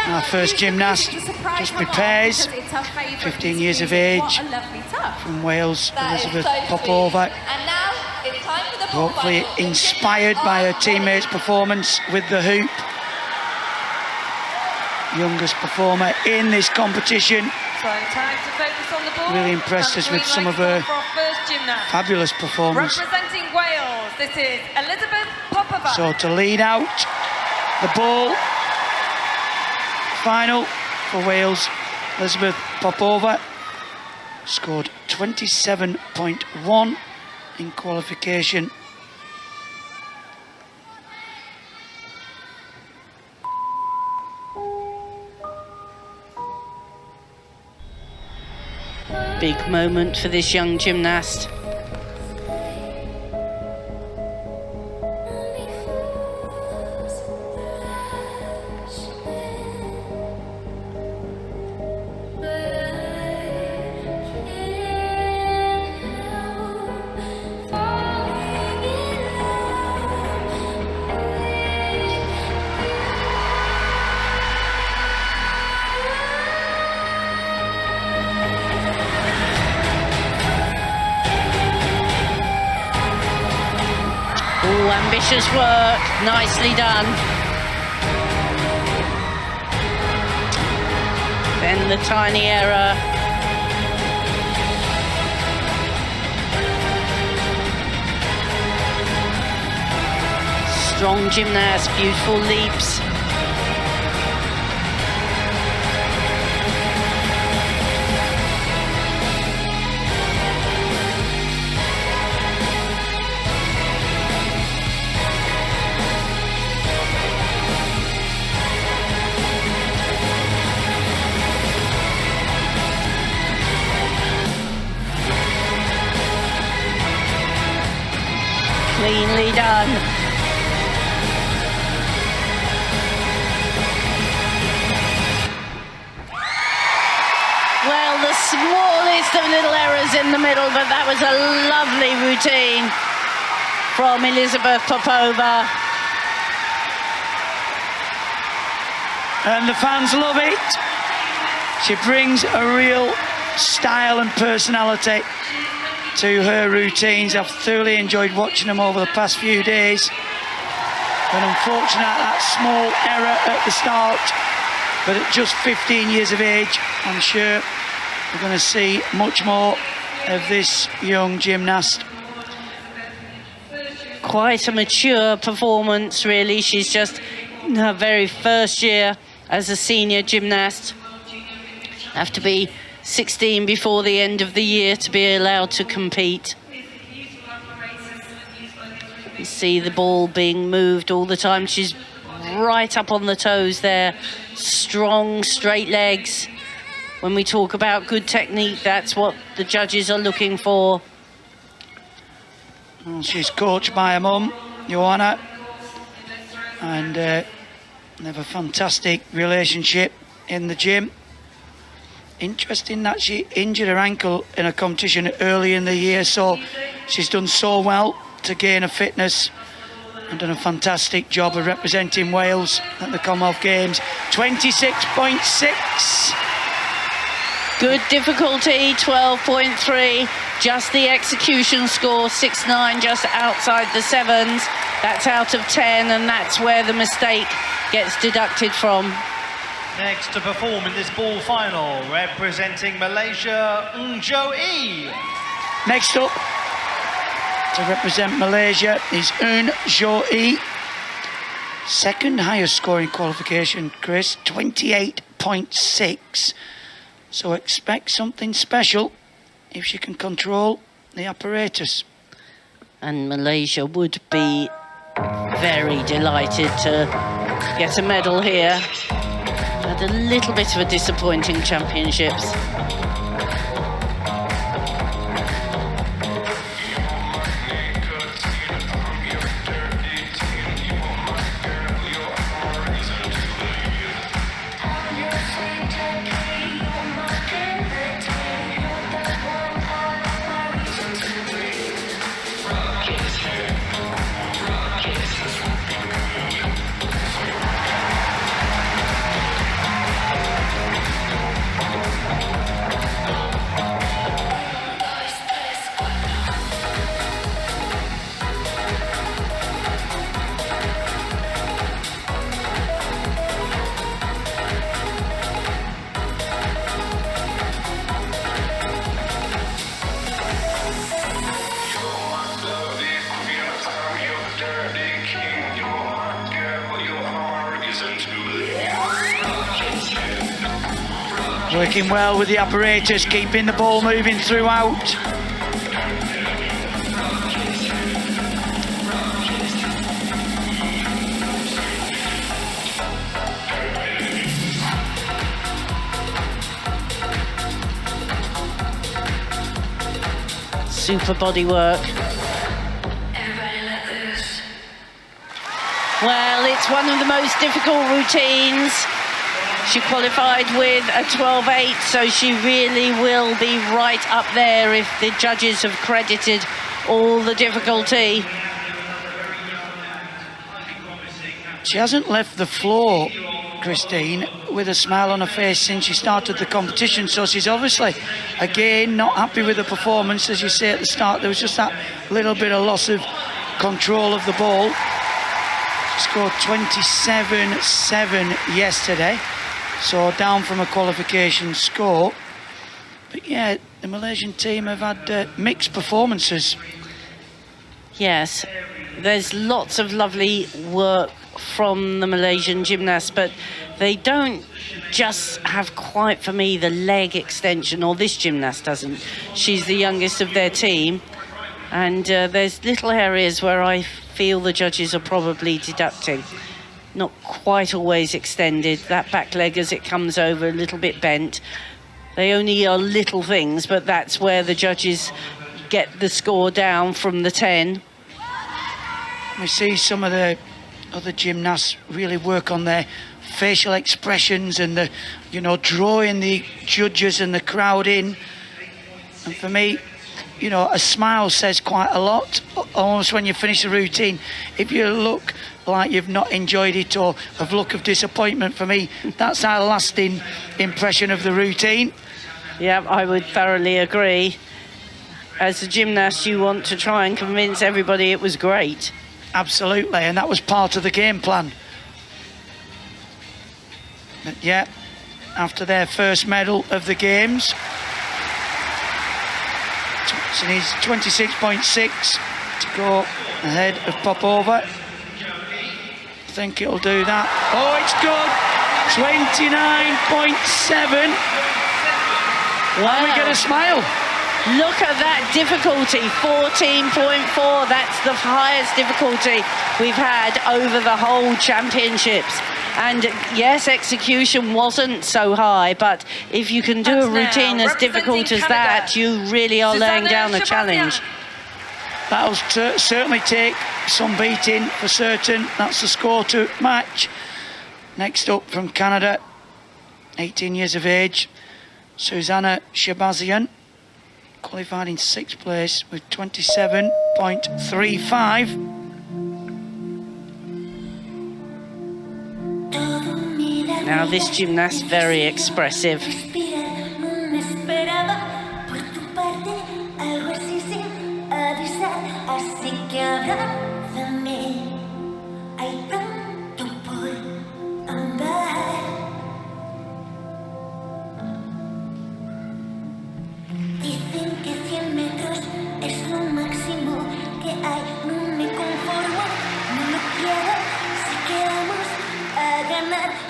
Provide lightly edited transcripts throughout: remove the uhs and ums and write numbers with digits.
Our first gymnast just prepares, 15 years of age, from Wales, Elizabeth Popova. Hopefully inspired by her teammates' performance with the hoop. Youngest performer in this competition. Really impressed us with some of her fabulous performance. Representing Wales, this is Elizabeth Popova. So to lead out the ball final for Wales, Elizabeth Popova scored 27.1 in qualification. Big moment for this young gymnast. Oh, ambitious work, nicely done. Then the tiny error. Strong gymnast, beautiful leaps. Cleanly done. Well, the smallest of little errors in the middle, but that was a lovely routine from Elizabeth Popova. And the fans love it. She brings a real style and personality to her routines. I've thoroughly enjoyed watching them over the past few days. But unfortunately, that small error at the start, but at just 15 years of age, I'm sure we're going to see much more of this young gymnast. Quite a mature performance, really. She's just in her very first year as a senior gymnast. Have to be 16 before the end of the year to be allowed to compete. You see the ball being moved all the time. She's right up on the toes there. Strong, straight legs. When we talk about good technique, that's what the judges are looking for. Well, she's coached by her mum, Joanna, and they have a fantastic relationship in the gym. Interesting that she injured her ankle in a competition early in the year, so she's done so well to gain her fitness and done a fantastic job of representing Wales at the Commonwealth Games. 26.6. Good difficulty, 12.3. Just the execution score, 6.9, just outside the sevens. That's out of 10, and that's where the mistake gets deducted from. Next to perform in this ball final, representing Malaysia, Jo E. Next up to represent Malaysia is Jo E. Second highest scoring qualification, Chris, 28.6. So expect something special if she can control the apparatus. And Malaysia would be very delighted to get a medal here. Had a little bit of a disappointing championships. Working well with the apparatus, keeping the ball moving throughout. Super body work. Well, it's one of the most difficult routines. She qualified with a 12.8, so she really will be right up there if the judges have credited all the difficulty. She hasn't left the floor, Christine, with a smile on her face since she started the competition, so she's obviously, again, not happy with the performance. As you say at the start, there was just that little bit of loss of control of the ball. She scored 27-7 yesterday, so down from a qualification score. But yeah, the Malaysian team have had mixed performances. Yes, there's lots of lovely work from the Malaysian gymnasts, but they don't just have quite, for me, the leg extension, or this gymnast doesn't. She's the youngest of their team, and there's little areas where I feel the judges are probably deducting. Not quite always extended. That back leg as it comes over, a little bit bent. They only are little things, but that's where the judges get the score down from the 10. We see some of the other gymnasts really work on their facial expressions and the, you know, drawing the judges and the crowd in. And for me, you know, a smile says quite a lot. Almost when you finish a routine, if you look like you've not enjoyed it or a look of disappointment, for me, that's our lasting impression of the routine. Yeah, I would thoroughly agree. As a gymnast, you want to try and convince everybody it was great. Absolutely, and that was part of the game plan. But yeah, after their first medal of the games, she needs 26.6 to go ahead of Popova. I think it'll do that. Oh, it's good! 29.7. Wow. And we get a smile. Look at that difficulty, 14.4. That's the highest difficulty we've had over the whole championships. And yes, execution wasn't so high, but if you can do a routine as difficult as that, you really are laying down a challenge. That'll certainly take some beating for certain. That's the score to match. Next up from Canada, 18 years of age, Susanna Shabazian. Qualified in 6th place with 27.35. Now this gymnast, very expressive.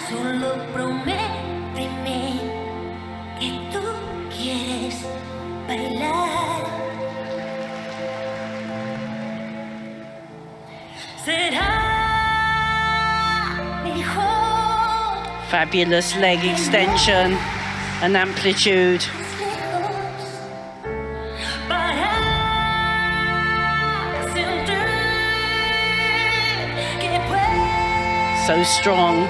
Solo prométeme que tú quieres bailar. Será mejor. Fabulous leg extension and amplitude. So strong.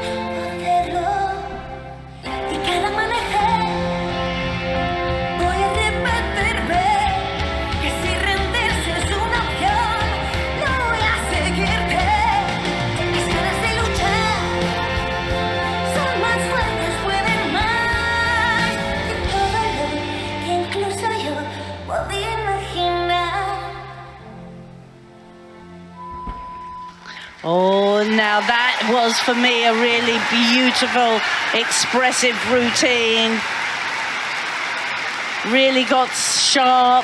Oh, now that was for me a really beautiful, expressive routine. Really got sharp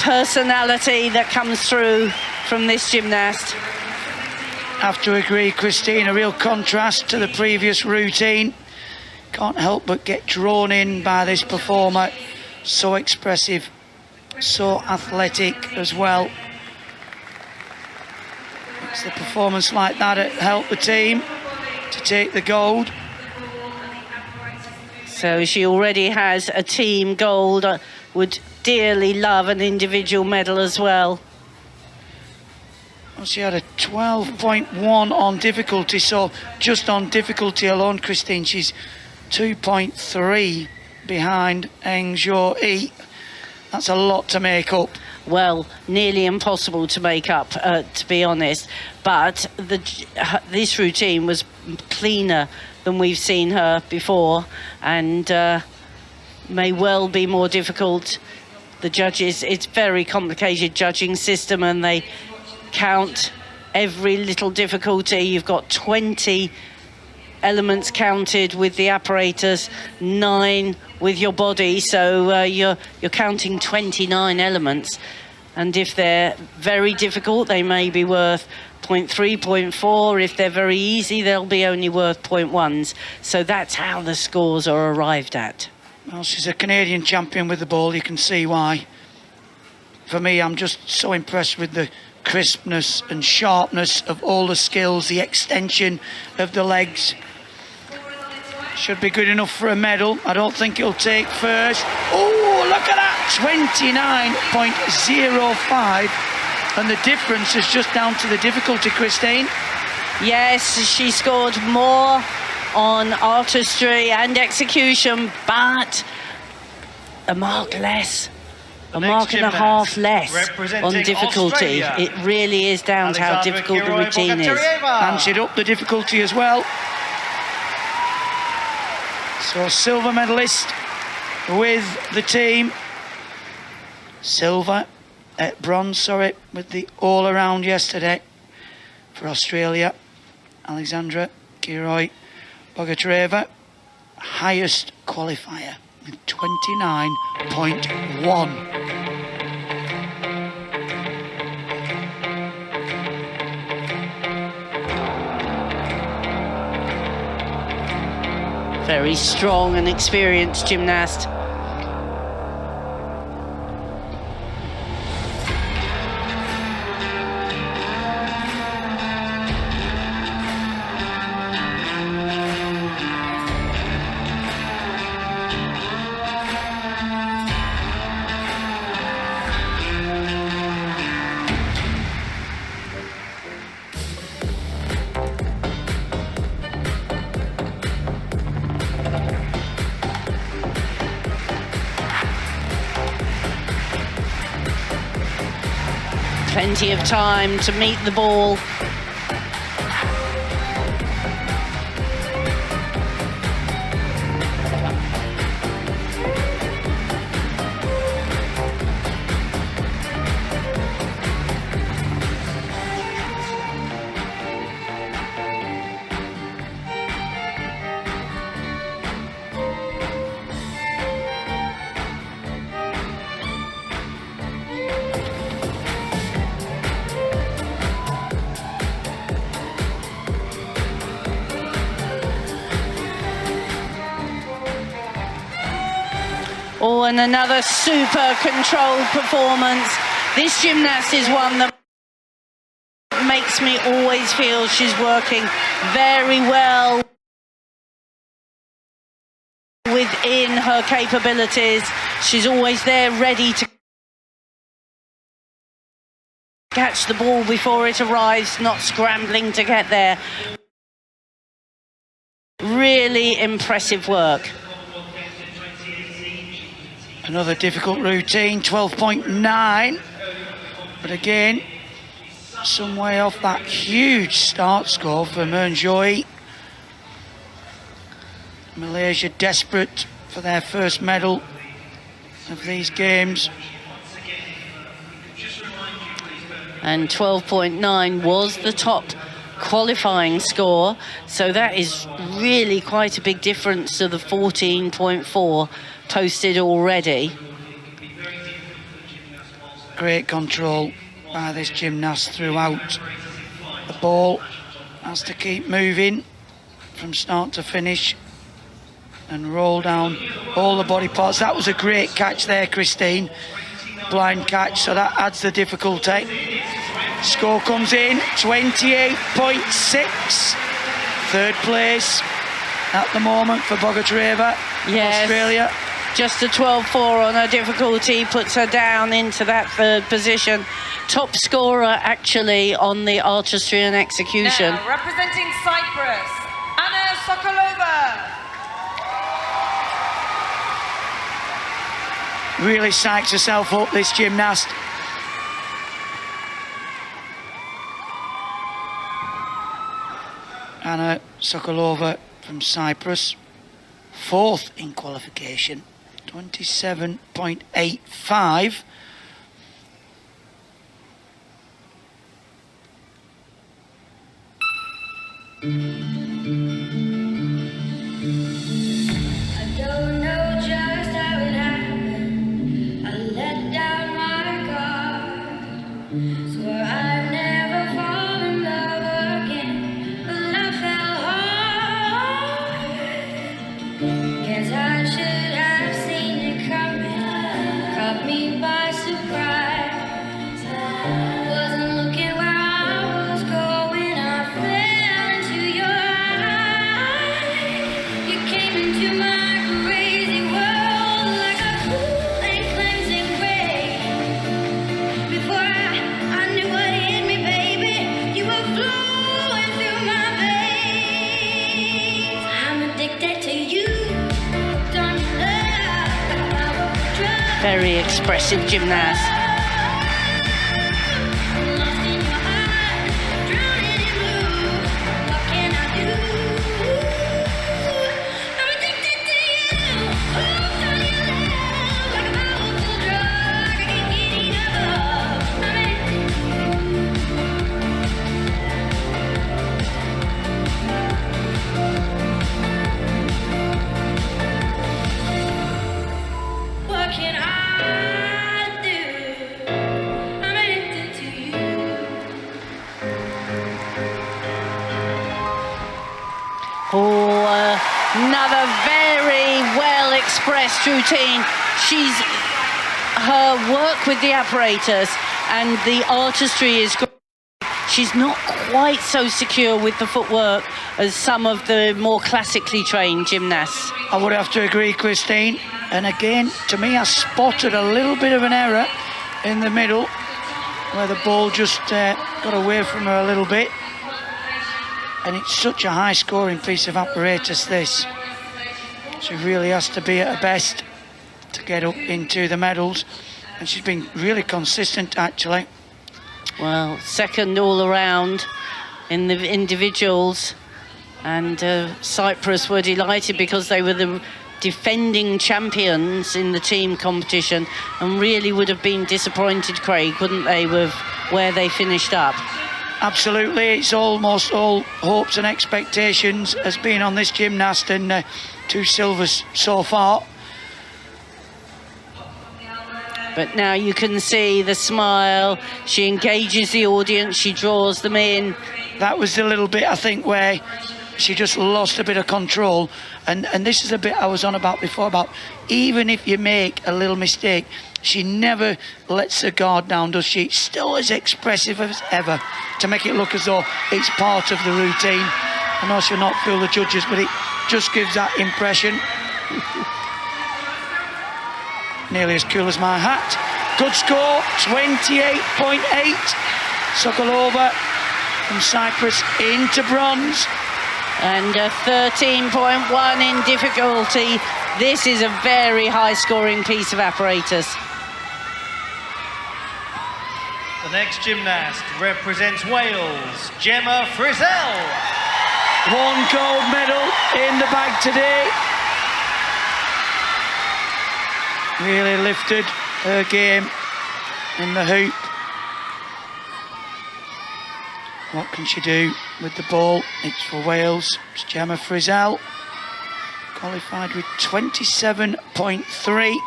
personality that comes through from this gymnast. Have to agree, Christine, a real contrast to the previous routine. Can't help but get drawn in by this performer. So expressive, so athletic as well. It's the performance like that that helped the team to take the gold. So she already has a team gold. Would dearly love an individual medal as well. Well, she had a 12.1 on difficulty, so just on difficulty alone, Christine, she's 2.3 behind Eng Zhou Yi. That's a lot to make up. Well, nearly impossible to make up, to be honest. But this routine was cleaner than we've seen her before, and may well be more difficult. The judges, it's very complicated judging system, and they count every little difficulty. You've got 20 elements counted with the apparatus, 9 with your body, so you're counting 29 elements, and if they're very difficult they may be worth 0.3, 0.4. If they're very easy they'll be only worth 0.1s. So that's how the scores are arrived at. Well, she's a Canadian champion with the ball, you can see why. For me, I'm just so impressed with the crispness and sharpness of all the skills, the extension of the legs. Should be good enough for a medal. I don't think it'll take first. Oh, look at that! 29.05. And the difference is just down to the difficulty, Christine. Yes, she scored more on artistry and execution, but a mark less. A mark and a half less on difficulty. Australia. It really is down to how difficult the routine is. And she'd up the difficulty as well. So silver medalist with the team. Bronze, sorry, with the all-around yesterday for Australia. Alexandra Kiroi Bogatreva, highest qualifier with 29.1. Very strong and experienced gymnast. Plenty of time to meet the ball. Oh, and another super controlled performance. This gymnast is one that makes me always feel she's working very well within her capabilities. She's always there ready to catch the ball before it arrives, not scrambling to get there. Really impressive work. Another difficult routine, 12.9. But again, some way off that huge start score for Eng Zhou Yi. Malaysia desperate for their first medal of these games. And 12.9 was the top qualifying score, so that is really quite a big difference to the 14.4 posted already. Great control by this gymnast throughout. The ball has to keep moving from start to finish. and roll down all the body parts. That was a great catch there, Christine. Blind catch, so that adds the difficulty. Score comes in 28.6. Third place at the moment for Bogatreva, Yes. Australia. Just a 12.4 on her difficulty puts her down into that third position. Top scorer actually on the artistry and execution. Now, representing Cyprus, Anna Sokolova. Really psychs herself up, this gymnast. Anna Sokolova from Cyprus, fourth in qualification, 27.85. I don't know just how it happened. I let down my guard. Swore I'd never fall in love again, but love fell hard. Guess I should have seen it coming. Caught me by surprise. Wasn't looking where I was going. I fell into your eyes. You came into my crazy world like a cool and cleansing rain. Before I knew what hit me, baby, you were flowing through my veins. I'm addicted to you. Hooked on your love, like a powerful drug. Very expressive gymnast. Lost in your eyes, drowning in blue. What can I do? I'm addicted to you. Hooked on your love, like a powerful drug. I can't get enough. I'm addicted to you. What can I do? I'm addicted to you. Another very well expressed routine. Her work with the apparatus and the artistry is great. She's not quite so secure with the footwork as some of the more classically trained gymnasts. I would have to agree, Christine. And again, to me, I spotted a little bit of an error in the middle where the ball just got away from her a little bit. And it's such a high-scoring piece of apparatus, this. She really has to be at her best to get up into the medals. And she's been really consistent, actually. Well, second all around in the individuals. And Cyprus were delighted because they were the defending champions in the team competition and really would have been disappointed, Craig, wouldn't they, with where they finished up? Absolutely, it's almost all hopes and expectations has been on this gymnast, and 2 silvers so far. But now you can see the smile. She engages the audience, she draws them in. That was the little bit, I think, where she just lost a bit of control. And this is a bit I was on about before, about even if you make a little mistake, she never lets her guard down, does she? It's still as expressive as ever to make it look as though it's part of the routine. I know she'll not fool the judges, but it just gives that impression. Nearly as cool as my hat. Good score, 28.8. Sokolova from Cyprus into bronze. And a 13.1 in difficulty. This is a very high-scoring piece of apparatus. The next gymnast represents Wales, Gemma Frizzell. 1 gold medal in the bag today. Really lifted her game in the hoop. What can she do with the ball? It's for Wales. It's Gemma Frizzell. Qualified with 27.3.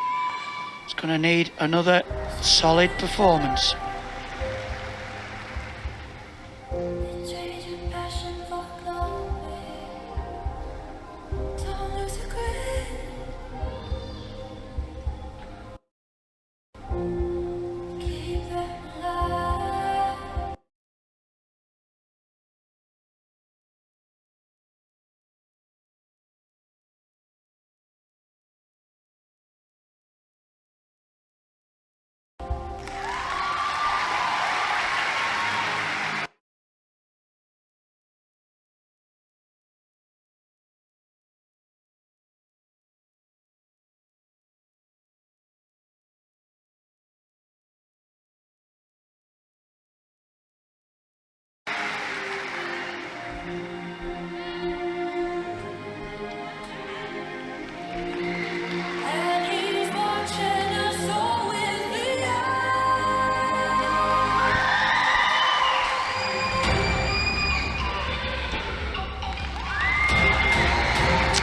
It's going to need another solid performance. Trade your passion for glory. Don't lose your grip.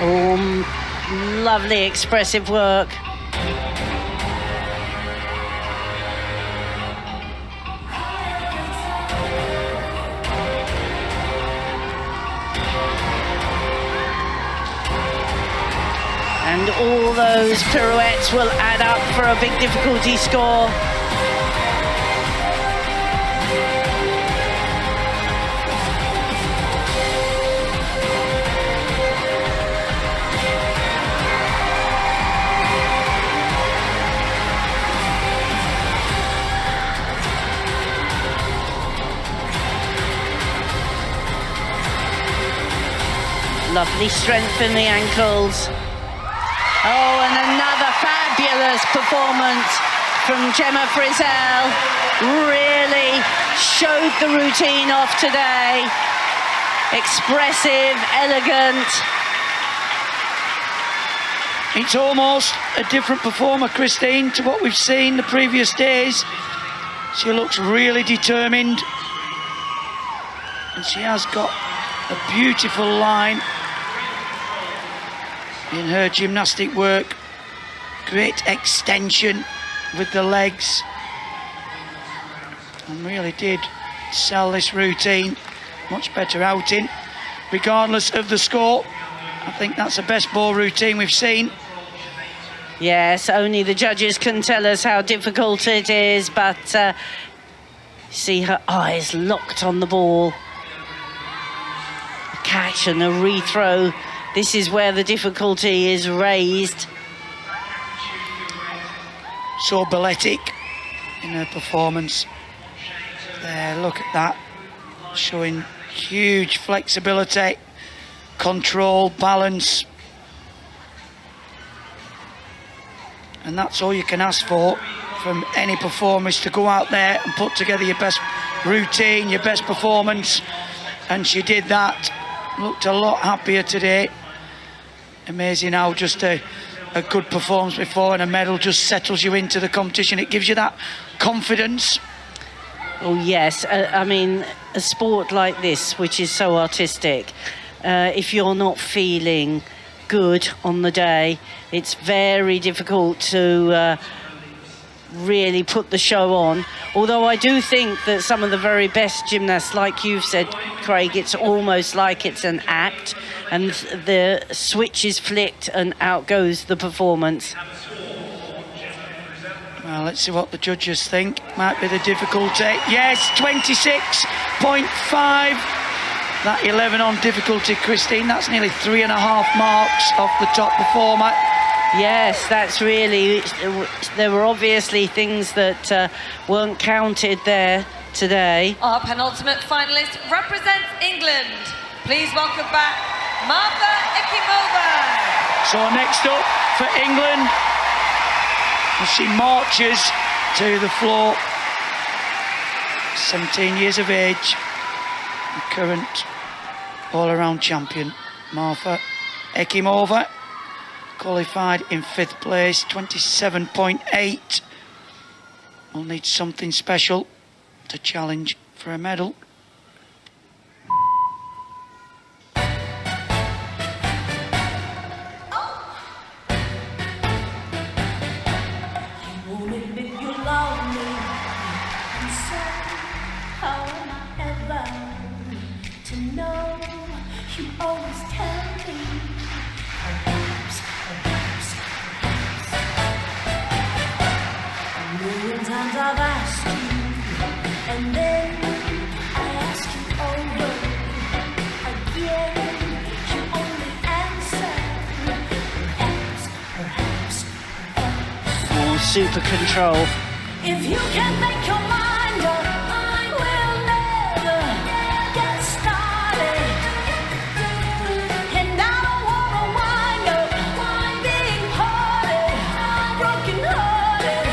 Oh, lovely expressive work. And all those pirouettes will add up for a big difficulty score. Lovely strength in the ankles. Oh, and another fabulous performance from Gemma Frizzell. Really showed the routine off today. Expressive, elegant. It's almost a different performer, Christine, to what we've seen the previous days. She looks really determined. And she has got a beautiful line in her gymnastic work. Great extension with the legs, and really did sell this routine. Much better outing, regardless of the score. I think that's the best ball routine we've seen. Yes, only the judges can tell us how difficult it is, but see her eyes locked on the ball. A catch and a rethrow. This is where the difficulty is raised. So balletic in her performance. There, look at that. Showing huge flexibility, control, balance. And that's all you can ask for from any performers, to go out there and put together your best routine, your best performance. And she did that. Looked a lot happier today. Amazing how just a good performance before and a medal just settles you into the competition. It gives you that confidence. Oh yes, I mean, a sport like this, which is so artistic, if you're not feeling good on the day, it's very difficult to really put the show on. Although I do think that some of the very best gymnasts, like you've said, Craig, it's almost like it's an act, and the switch is flicked and out goes the performance. Well, let's see what the judges think. Might be the difficulty. Yes, 26.5. That 11 on difficulty, Christine. That's nearly 3.5 marks off the top performer. Yes, that's really... There were obviously things that weren't counted there today. Our penultimate finalist represents England. Please welcome back Martha Ekimova. So next up for England, as she marches to the floor, 17 years of age, the current all-around champion, Martha Ekimova, qualified in 5th place, 27.8. Will need something special to challenge for a medal. I've asked you, and then I ask you over again. You only answer perhaps. Oh, super control. If you can make your mind up, I will never get started. And I don't wanna wind up being hearted, broken hearted.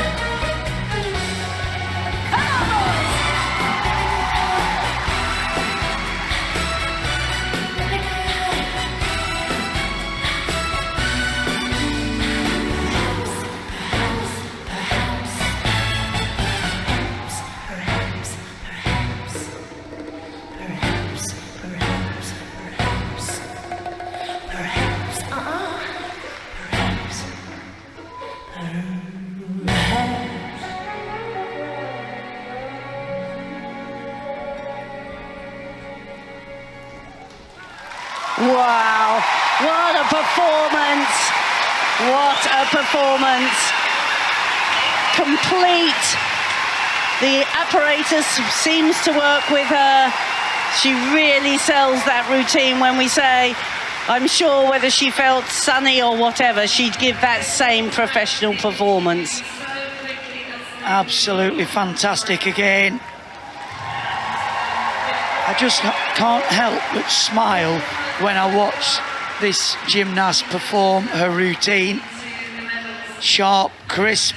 Wow, what a performance. What a performance. Complete. The apparatus seems to work with her. She really sells that routine. When we say, I'm sure whether she felt sunny or whatever, she'd give that same professional performance. Absolutely fantastic again. I just can't help but smile when I watch this gymnast perform her routine. Sharp, crisp,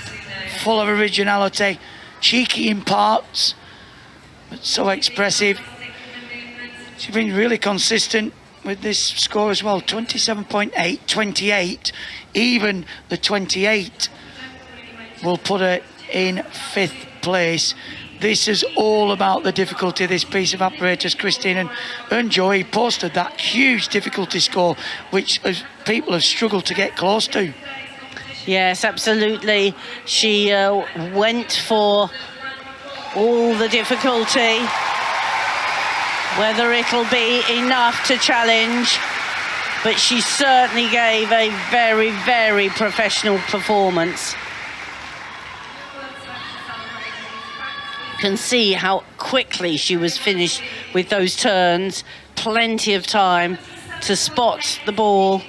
full of originality, cheeky in parts, but so expressive. She's been really consistent with this score as well. 27.8, 28. Even the 28 will put her in 5th place. This is all about the difficulty of this piece of apparatus, Christine, and Joey posted that huge difficulty score, which people have struggled to get close to. Yes, absolutely. She went for all the difficulty. Whether it'll be enough to challenge, but she certainly gave a very, very professional performance. You can see how quickly she was finished with those turns. Plenty of time to spot the ball.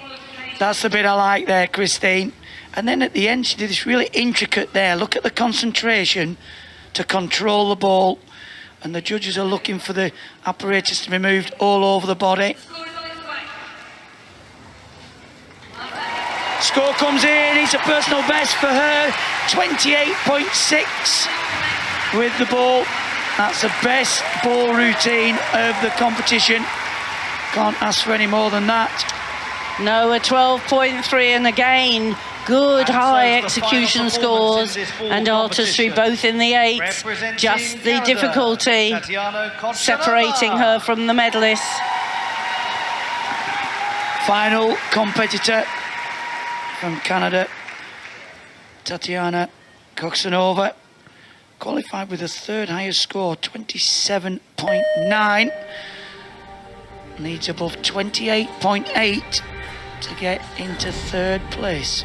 That's the bit I like there, Christine. And then at the end, she did this really intricate there. Look at the concentration to control the ball. And the judges are looking for the apparatus to be moved all over the body. Score comes in, it's a personal best for her, 28.6 with the ball. That's the best ball routine of the competition. Can't ask for any more than that. No, a 12.3, and again, good high execution scores and artistry, both in the 8s. Just the difficulty separating her from the medalists. Final competitor from Canada, Tatiana Koksanova, qualified with a 3rd highest score, 27.9. Needs above 28.8 to get into 3rd place.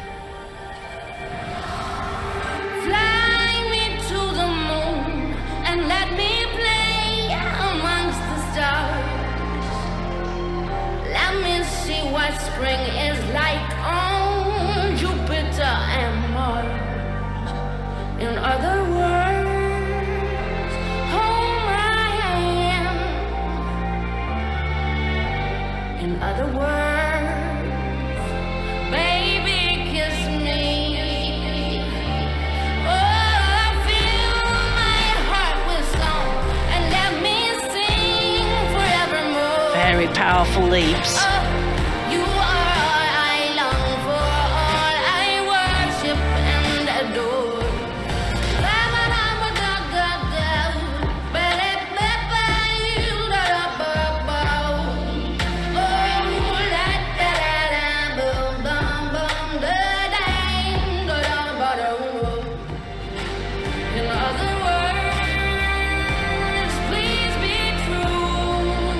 Fly me to the moon and let me play amongst the stars. Let me see what spring is like on Jupiter and Mars. In other words, hold my hand. In other words, baby, kiss me. Oh, fill my heart with song and let me sing forevermore. Very powerful leaps. You are all I long for, all I worship and adore. In other words, please be true.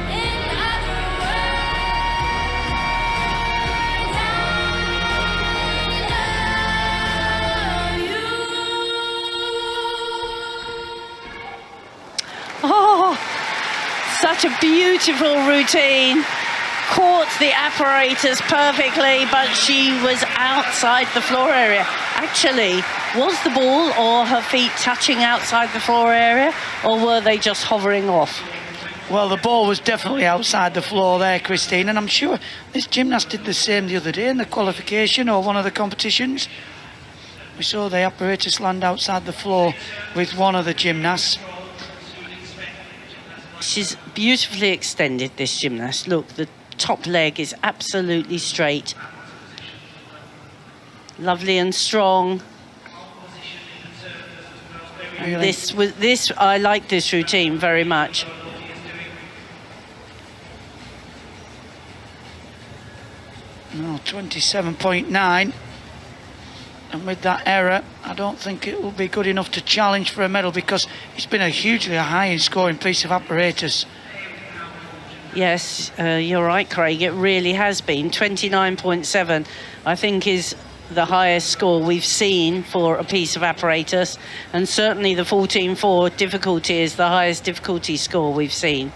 In other words, I love you. Oh, such a beautiful routine. Caught the apparatus perfectly, but she was outside the floor area. Actually, was the ball or her feet touching outside the floor area, or were they just hovering off? Well, the ball was definitely outside the floor there, Christine, and I'm sure this gymnast did the same the other day in the qualification or one of the competitions. We saw the apparatus land outside the floor with one of the gymnasts. She's beautifully extended, this gymnast. Look, the top leg is absolutely straight. Lovely and strong. Really? I like this routine very much. No, 27.9. And with that error, I don't think it will be good enough to challenge for a medal, because it's been a hugely high in scoring piece of apparatus. Yes, you're right, Craig. It really has been. 29.7, I think, is the highest score we've seen for a piece of apparatus. And certainly the 14.4 difficulty is the highest difficulty score we've seen.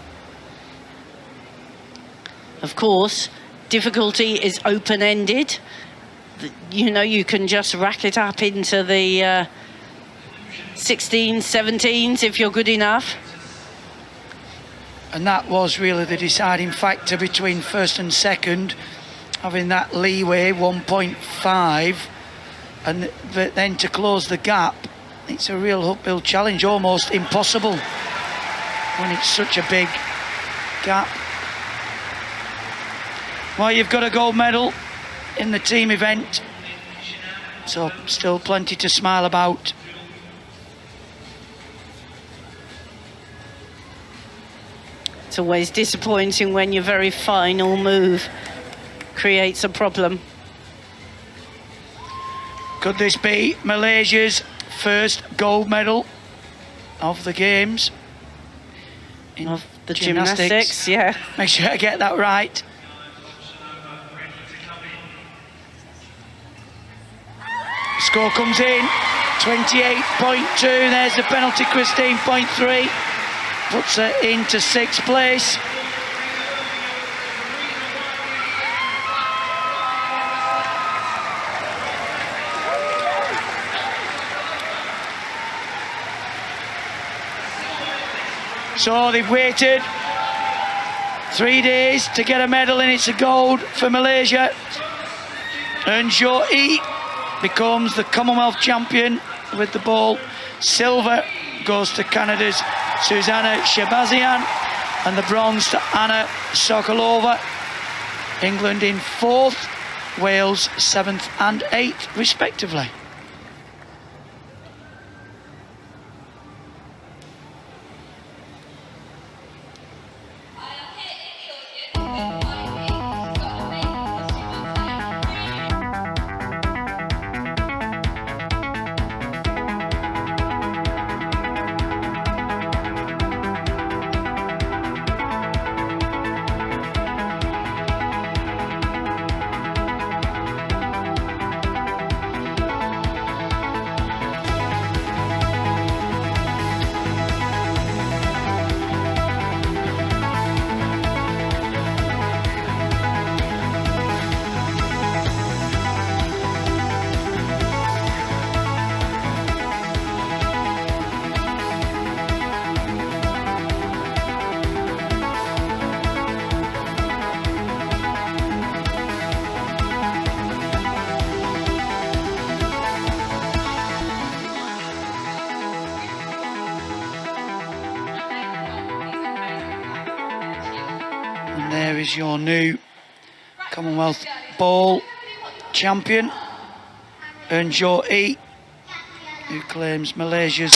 Of course, difficulty is open-ended. You know, you can just rack it up into the 16s, 17s if you're good enough. And that was really the deciding factor between first and second, having that leeway, 1.5, but then to close the gap, it's a real uphill challenge, almost impossible when it's such a big gap. Well, you've got a gold medal in the team event, so still plenty to smile about. It's always disappointing when your very final move creates a problem. Could this be Malaysia's first gold medal of the Games? Of the gymnastics, yeah. Make sure I get that right. Score comes in, 28.2. There's the penalty, Christine, 0.3. Puts her into sixth place. So they've waited 3 days to get a medal, and it's a gold for Malaysia. And Jo Ee becomes the Commonwealth champion with the ball. Silver goes to Canada's Susanna Shabazian, and the bronze to Anna Sokolova. England in fourth, Wales seventh and eighth, respectively. And there is your new Commonwealth Ball champion, Jo Ee, who claims Malaysia's